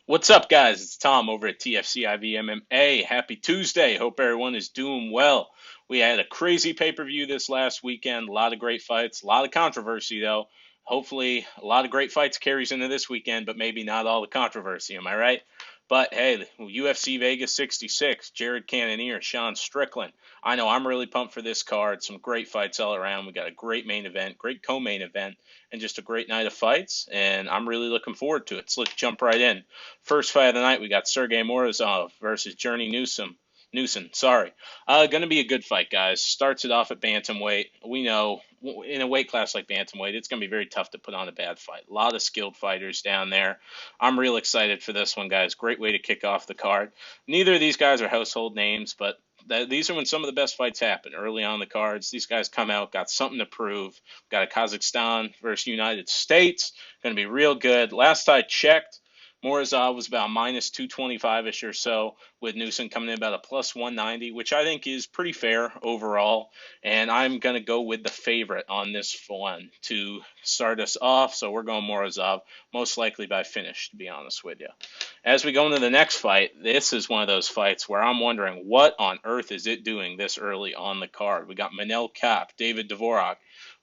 What's up, guys? It's Tom over at TFC MMA. Happy Tuesday. Hope everyone is doing well. We had a crazy pay-per-view this last weekend. A lot of great fights. A lot of controversy, though. Hopefully, a lot of great fights carries into this weekend, but maybe not all the controversy. Am I right? But hey, UFC Vegas 66, Jared Cannonier, Sean Strickland. I know I'm really pumped for this card. Some great fights all around. We got a great main event, great co-main event, and just a great night of fights. And I'm really looking forward to it. So let's jump right in. First fight of the night, we got Sergey Morozov versus Journey Newsom. Newson, sorry. Going to be a good fight, guys. Starts it off at bantamweight. We know in a weight class like bantamweight, it's going to be very tough to put on a bad fight. A lot of skilled fighters down there. I'm real excited for this one, guys. Great way to kick off the card. Neither of these guys are household names, but these are when some of the best fights happen early on the cards. These guys come out, got something to prove. Got a Kazakhstan versus United States. Going to be real good. Last I checked, Morozov was about minus 225-ish or so, with Newsom coming in about a plus 190, which I think is pretty fair overall. And I'm going to go with the favorite on this one to start us off. So we're going Morozov, most likely by finish, to be honest with you. As we go into the next fight, this is one of those fights where I'm wondering what on earth is it doing this early on the card. We got Manel Kape, David Dvorak.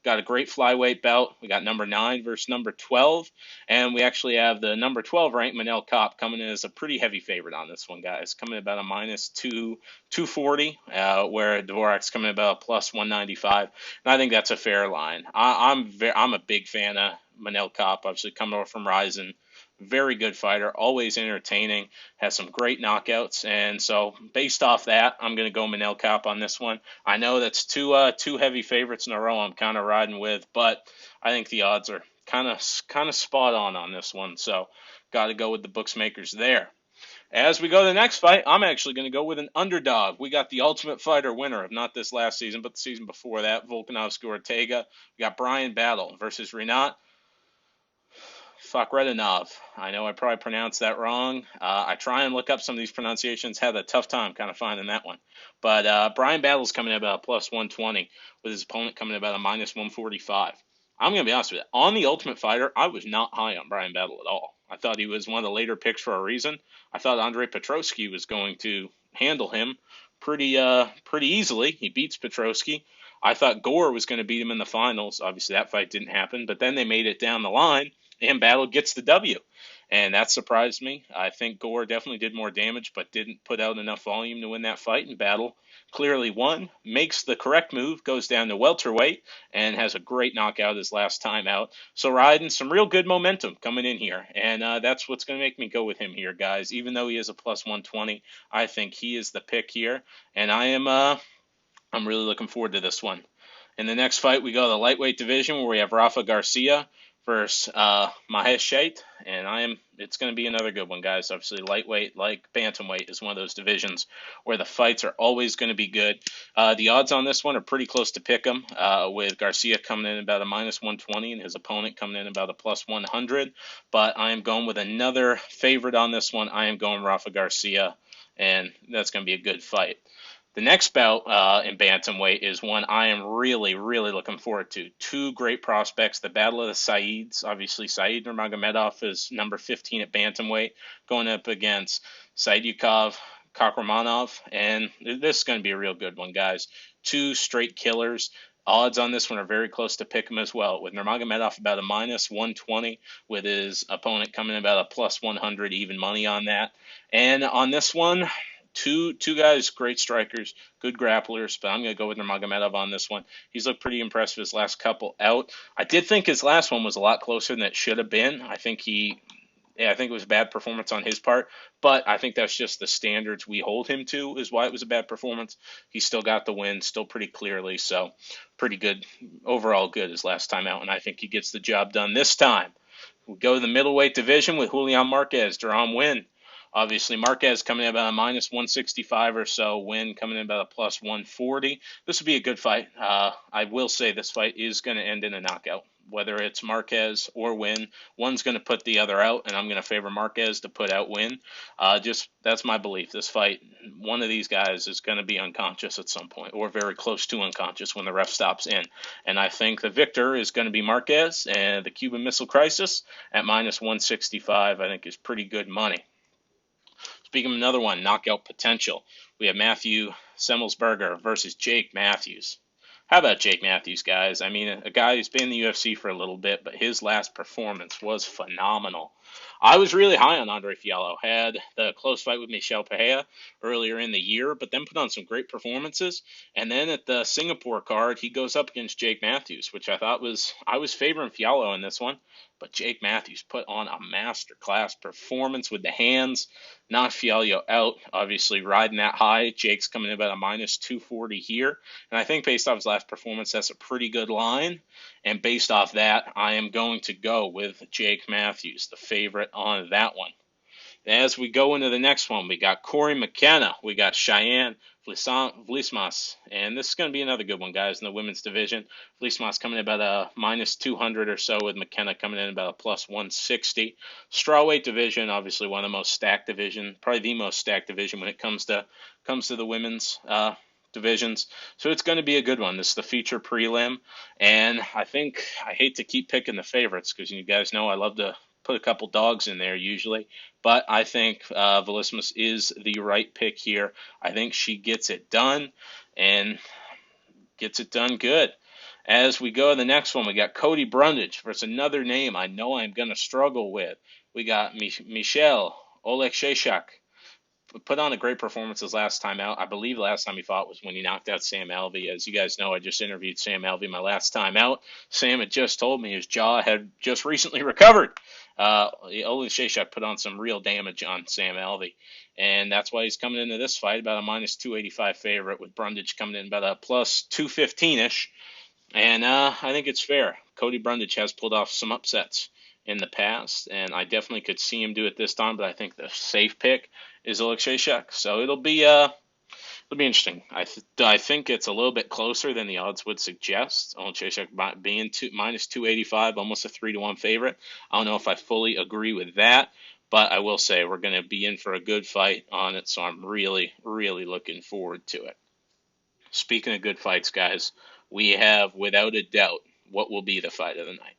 Got a great flyweight bout. We got number 9 versus number 12, and we actually have the number 12 ranked Manel Kape coming in as a pretty heavy favorite on this one, guys. Coming in about a minus 240, where Dvorak's coming in about a plus 195, and I think that's a fair line. I'm a big fan of Manel Kape, obviously coming over from Ryzen. Very good fighter, always entertaining, has some great knockouts, and so based off that, I'm going to go Manel Kape on this one. I know that's two heavy favorites in a row I'm kind of riding with, but I think the odds are kind of spot on this one, so got to go with the bookmakers there. As we go to the next fight, I'm actually going to go with an underdog. We got the Ultimate Fighter winner of not this last season, but the season before that, Volkanovski Ortega. We got Brian Battle versus Rinat Fakhretdinov. I know I probably pronounced that wrong. I try and look up some of these pronunciations. Had a tough time kind of finding that one. But Brian Battle's coming in about a plus 120 with his opponent coming in about a minus 145. I'm going to be honest with you. On the Ultimate Fighter, I was not high on Brian Battle at all. I thought he was one of the later picks for a reason. I thought Andre Petroski was going to handle him pretty easily. He beats Petroski. I thought Gore was going to beat him in the finals. Obviously, that fight didn't happen. But then they made it down the line, and Battle gets the W. And that surprised me. I think Gore definitely did more damage, but didn't put out enough volume to win that fight. And Battle clearly won, makes the correct move, goes down to welterweight, and has a great knockout his last time out. So riding some real good momentum coming in here. And that's what's going to make me go with him here, guys. Even though he is a plus 120, I think he is the pick here. And I'm really looking forward to this one. In the next fight, we go to the lightweight division where we have Rafa Garcia versus Mahesh Sheth, and it's going to be another good one, guys. Obviously, lightweight, like bantamweight, is one of those divisions where the fights are always going to be good. The odds on this one are pretty close to pick 'em, with Garcia coming in about a minus 120 and his opponent coming in about a plus 100. But I am going with another favorite on this one. I am going Rafa Garcia, and that's going to be a good fight. The next bout in bantamweight is one I am really, really looking forward to. Two great prospects, the Battle of the Saids. Obviously, Said Nurmagomedov is number 15 at bantamweight, going up against Saidyukov Kakramanov, and this is going to be a real good one, guys. Two straight killers. Odds on this one are very close to pick 'em as well, with Nurmagomedov about a minus 120, with his opponent coming in about a plus 100, even money on that. And on this one, Two guys, great strikers, good grapplers, but I'm going to go with Nurmagomedov on this one. He's looked pretty impressive his last couple out. I did think his last one was a lot closer than it should have been. I think it was a bad performance on his part, but I think that's just the standards we hold him to is why it was a bad performance. He still got the win, still pretty clearly, so pretty good, overall good his last time out, and I think he gets the job done this time. We go to the middleweight division with Julian Marquez, Deron Winn. Obviously, Marquez coming in about a minus 165 or so, Win coming in about a plus 140. This would be a good fight. I will say this fight is going to end in a knockout. Whether it's Marquez or Win, one's going to put the other out, and I'm going to favor Marquez to put out Win. That's my belief. This fight, one of these guys is going to be unconscious at some point, or very close to unconscious when the ref stops in. And I think the victor is going to be Marquez, and the Cuban Missile Crisis at minus 165 I think is pretty good money. Speaking of another one, knockout potential, we have Matthew Semmelsberger versus Jake Matthews. How about Jake Matthews, guys? I mean, a guy who's been in the UFC for a little bit, but his last performance was phenomenal. I was really high on Andre Fiallo. Had the close fight with Michel Pereira earlier in the year, but then put on some great performances. And then at the Singapore card, he goes up against Jake Matthews, which I was favoring Fiallo in this one, but Jake Matthews put on a masterclass performance with the hands, knocked Fiallo out, obviously riding that high. Jake's coming in about a minus 240 here. And I think based off his last performance, that's a pretty good line. And based off that, I am going to go with Jake Matthews, the favorite on that one. As we go into the next one, we got Corey McKenna, we got Cheyenne Vlismas, and this is going to be another good one, guys, in the women's division. Vlismas coming in about a minus 200 or so, with McKenna coming in about a plus 160. Strawweight division, obviously one of the most stacked division, probably the most stacked division when it comes to the women's divisions. So it's going to be a good one. This is the feature prelim, and I hate to keep picking the favorites because you guys know I love to put a couple dogs in there usually, but I think Velismus is the right pick here. I think she gets it done and gets it done good. As we go to the next one, we got Cody Brundage versus another name I know I'm going to struggle with. We got Michel Oleksiejczuk. Put on a great performance his last time out. I believe the last time he fought was when he knocked out Sam Alvey. As you guys know, I just interviewed Sam Alvey my last time out. Sam had just told me his jaw had just recently recovered. Oleksiejczuk put on some real damage on Sam Alvey, and that's why he's coming into this fight about a minus 285 favorite, with Brundage coming in about a plus 215-ish. And I think it's fair. Cody Brundage has pulled off some upsets in the past, and I definitely could see him do it this time, but I think the safe pick is Oleksiejczuk. So it'll be interesting. I think it's a little bit closer than the odds would suggest. Oleksiejczuk being minus 285, almost a 3-1 favorite. I don't know if I fully agree with that, but I will say we're going to be in for a good fight on it, so I'm really, really looking forward to it. Speaking of good fights, guys, we have, without a doubt, what will be the fight of the night.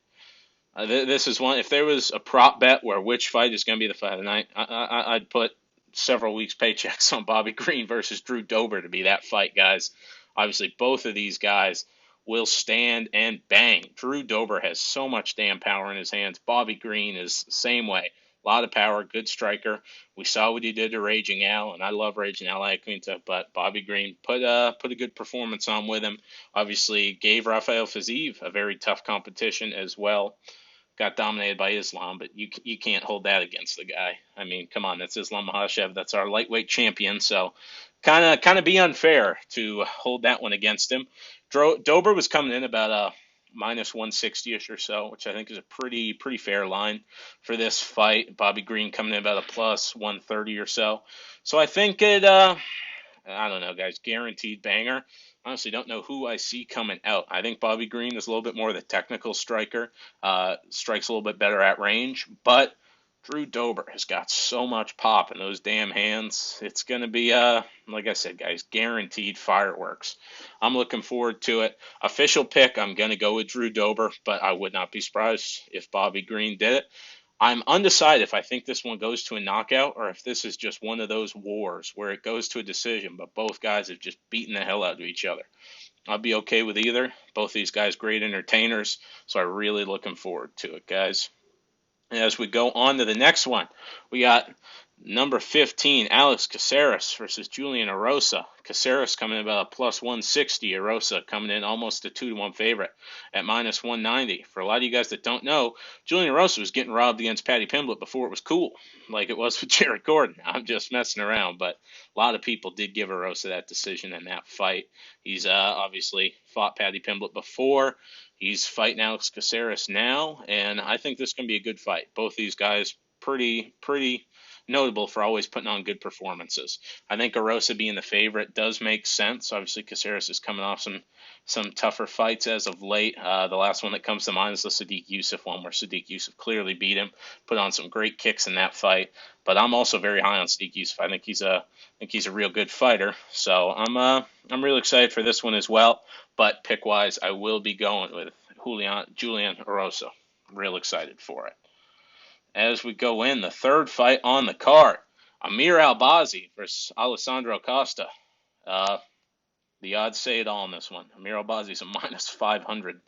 This is one, if there was a prop bet where which fight is going to be the fight of the night, I'd put several weeks' paychecks on Bobby Green versus Drew Dober to be that fight, guys. Obviously, both of these guys will stand and bang. Drew Dober has so much damn power in his hands. Bobby Green is the same way. A lot of power, good striker. We saw what he did to Raging Al, and I love Raging Al Iaquinta, but Bobby Green put a good performance on with him. Obviously, gave Rafael Fiziev a very tough competition as well. Got dominated by Islam, but you can't hold that against the guy. I mean, come on, that's Islam Makhachev. That's our lightweight champion, so kind of be unfair to hold that one against him. Dober was coming in about a minus 160-ish or so, which I think is a pretty fair line for this fight. Bobby Green coming in about a plus 130 or so. So I think I don't know, guys, guaranteed banger. Honestly, don't know who I see coming out. I think Bobby Green is a little bit more of the technical striker, strikes a little bit better at range, but Drew Dober has got so much pop in those damn hands. It's going to be, like I said, guys, guaranteed fireworks. I'm looking forward to it. Official pick, I'm going to go with Drew Dober, but I would not be surprised if Bobby Green did it. I'm undecided if I think this one goes to a knockout or if this is just one of those wars where it goes to a decision, but both guys have just beaten the hell out of each other. I'll be okay with either. Both these guys, great entertainers, so I'm really looking forward to it, guys. And as we go on to the next one, we got number 15, Alex Caceres versus Julian Erosa. Caceres coming in about a plus 160. Erosa coming in almost a 2-1 favorite at minus 190. For a lot of you guys that don't know, Julian Erosa was getting robbed against Paddy Pimblett before it was cool, like it was with Jared Gordon. I'm just messing around, but a lot of people did give Erosa that decision in that fight. He's obviously fought Paddy Pimblett before. He's fighting Alex Caceres now, and I think this is going to be a good fight. Both these guys pretty notable for always putting on good performances. I think Erosa being the favorite does make sense. Obviously, Caceres is coming off some tougher fights as of late. The last one that comes to mind is the Sadiq Youssef one, where Sadiq Youssef clearly beat him, put on some great kicks in that fight. But I'm also very high on Sadiq Youssef. I think he's a real good fighter. So I'm really excited for this one as well. But pick wise, I will be going with Julian Erosa. Real excited for it. As we go in, the third fight on the card, Amir Albazi versus Alessandro Costa. Uh, the odds say it all in this one. Amir Albazi's a minus 500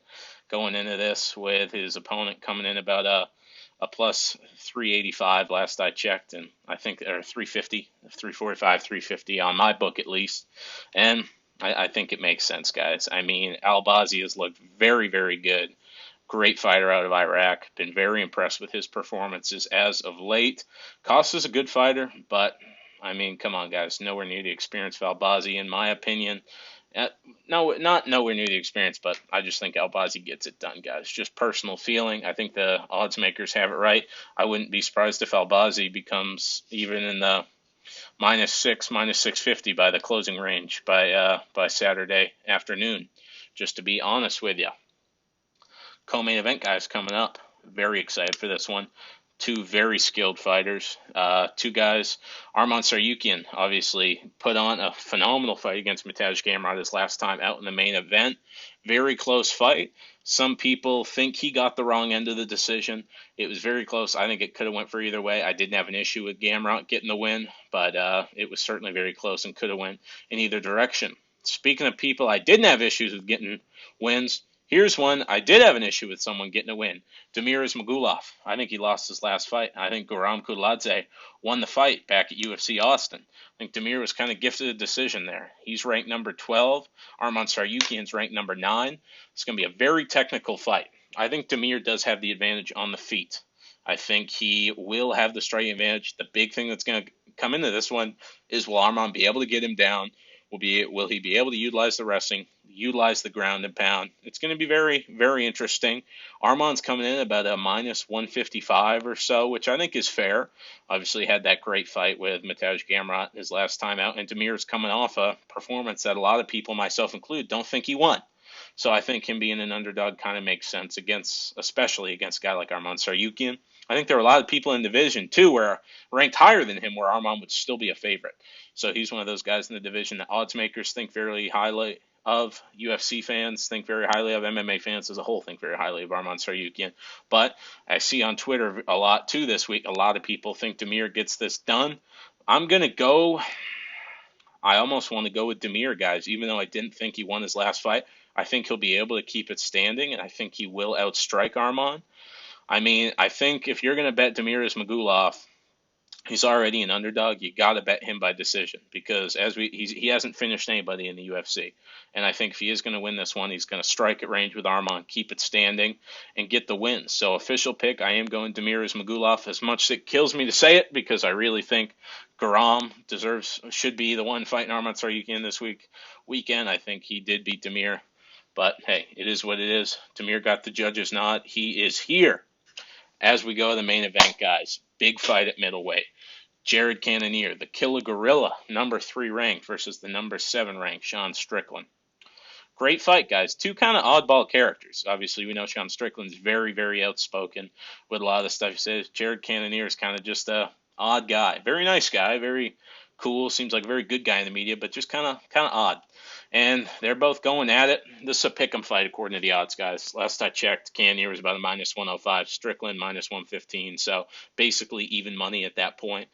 going into this, with his opponent coming in about a plus 385 last I checked, and I think, or 350, 345, 350 on my book at least. And I think it makes sense, guys. I mean, Albazi has looked very, very good. Great fighter out of Iraq. Been very impressed with his performances as of late. Costa's a good fighter, but I mean, come on, guys. Nowhere near the experience of Albazi, in my opinion. No, not nowhere near the experience, but I just think Albazi gets it done, guys. Just personal feeling. I think the odds makers have it right. I wouldn't be surprised if Albazi becomes even in the -6, -650 by the closing range by Saturday afternoon. Just to be honest with you. Co-main event, guys, coming up. Very excited for this one. Two very skilled fighters. Two guys. Arman Tsarukyan obviously put on a phenomenal fight against Mateusz Gamrot his last time out in the main event. Very close fight. Some people think he got the wrong end of the decision. It was very close. I think it could have went for either way. I didn't have an issue with Gamrot getting the win, but it was certainly very close and could have went in either direction. Speaking of people I didn't have issues with getting wins, here's one I did have an issue with someone getting a win. Damir Ismagulov. I think he lost his last fight. I think Guram Kudladze won the fight back at UFC Austin. I think Damir was kind of gifted a decision there. He's ranked number 12. Arman Tsarukyan's ranked number 9. It's going to be a very technical fight. I think Damir does have the advantage on the feet. I think he will have the striking advantage. The big thing that's going to come into this one is, will Arman be able to get him down? Will he be able to utilize the wrestling, utilize the ground and pound? It's going to be very, very interesting. Arman's coming in about a -155 or so, which I think is fair. Obviously had that great fight with Mateusz Gamrot his last time out, and Damir's coming off a performance that a lot of people, myself included, don't think he won. So I think him being an underdog kind of makes sense, especially against a guy like Arman Tsarukyan. I think there are a lot of people in the division, too, where ranked higher than him, where Arman would still be a favorite. So he's one of those guys in the division that odds makers think very highly of. UFC fans think very highly of. MMA fans as a whole think very highly of Arman Tsarukyan. But I see on Twitter a lot, too, this week, a lot of people think Damir gets this done. I'm going to go. I almost want to go with Damir, guys, even though I didn't think he won his last fight. I think he'll be able to keep it standing, and I think he will outstrike Arman. I mean, I think if you're going to bet Damir Ismagulov, he's already an underdog. You got to bet him by decision, because he hasn't finished anybody in the UFC. And I think if he is going to win this one, he's going to strike at range with Arman, keep it standing, and get the win. So official pick, I am going Damir Ismagulov, as much as it kills me to say it, because I really think Guram should be the one fighting Arman Tsarukyan this weekend. I think he did beat Damir. But, hey, it is what it is. Damir got the judge's nod. He is here. As we go to the main event, guys, big fight at middleweight. Jared Cannonier, the Killer Gorilla, number 3 ranked, versus the number 7 ranked Sean Strickland. Great fight, guys. Two kind of oddball characters. Obviously, we know Sean Strickland's very, very outspoken with a lot of the stuff he says. Jared Cannonier is kind of just a odd guy. Very nice guy, very cool, seems like a very good guy in the media, but just kind of odd. And they're both going at it. This is a pick'em fight according to the odds, guys. Last I checked, Cannonier was about a -105, Strickland -115, so basically even money at that point.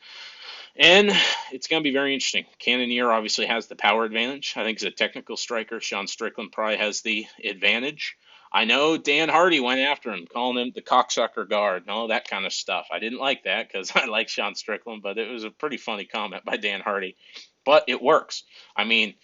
And it's going to be very interesting. Cannonier obviously has the power advantage. I think he's a technical striker. Sean Strickland probably has the advantage. I know Dan Hardy went after him, calling him the cocksucker guard and all that kind of stuff. I didn't like that because I like Sean Strickland, but it was a pretty funny comment by Dan Hardy. But it works. I mean,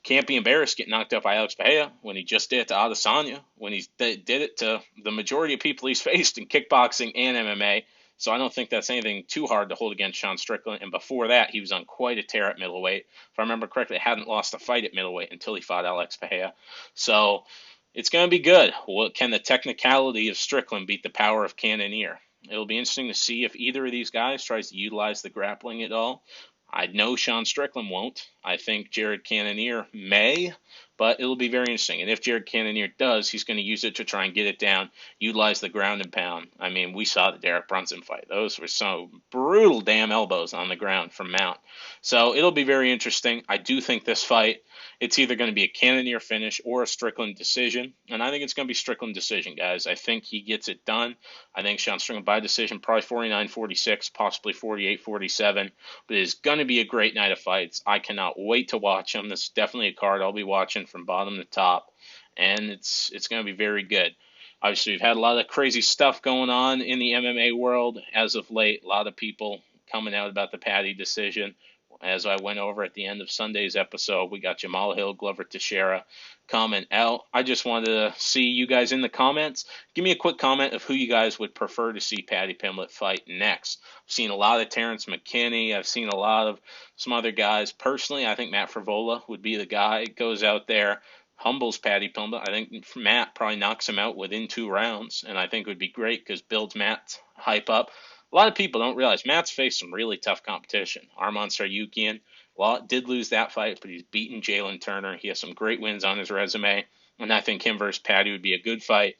can't be embarrassed getting knocked out by Alex Pereira when he just did it to Adesanya, when he did it to the majority of people he's faced in kickboxing and MMA. So I don't think that's anything too hard to hold against Sean Strickland. And before that, he was on quite a tear at middleweight. If I remember correctly, hadn't lost a fight at middleweight until he fought Alex Pereira. So it's going to be good. Well, can the technicality of Strickland beat the power of Cannonier? It'll be interesting to see if either of these guys tries to utilize the grappling at all. I know Sean Strickland won't. I think Jared Cannonier may, but it'll be very interesting. And if Jared Cannonier does, he's going to use it to try and get it down, utilize the ground and pound. I mean, we saw the Derek Brunson fight. Those were some brutal damn elbows on the ground from Mount. So it'll be very interesting. I do think this fight, it's either going to be a Cannonier finish or a Strickland decision. And I think it's going to be Strickland decision, guys. I think he gets it done. I think Sean Strickland by decision, probably 49-46, possibly 48-47. But it's going to be a great night of fights. I cannot wait to watch them. This is definitely a card I'll be watching from bottom to top. And it's going to be very good. Obviously, we've had a lot of crazy stuff going on in the MMA world as of late. A lot of people coming out about the Paddy decision. As I went over at the end of Sunday's episode, we got Jamal Hill, Glover Teixeira comment out. I just wanted to see you guys in the comments. Give me a quick comment of who you guys would prefer to see Paddy Pimblett fight next. I've seen a lot of Terrence McKinney. I've seen a lot of some other guys. Personally, I think Matt Frevola would be the guy. Goes out there, humbles Paddy Pimblett. I think Matt probably knocks him out within 2 rounds, and I think it would be great because builds Matt's hype up. A lot of people don't realize Matt's faced some really tough competition. Arman Saryukian did lose that fight, but he's beaten Jalen Turner. He has some great wins on his resume, and I think him versus Paddy would be a good fight.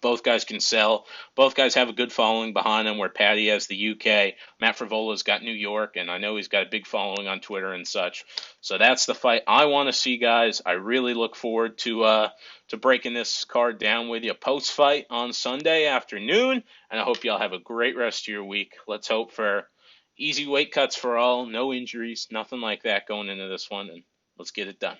Both guys can sell. Both guys have a good following behind them, where Paddy has the UK. Matt Frevola's got New York, and I know he's got a big following on Twitter and such. So that's the fight I want to see, guys. I really look forward to breaking this card down with you post-fight on Sunday afternoon, and I hope y'all have a great rest of your week. Let's hope for easy weight cuts for all, no injuries, nothing like that going into this one, and let's get it done.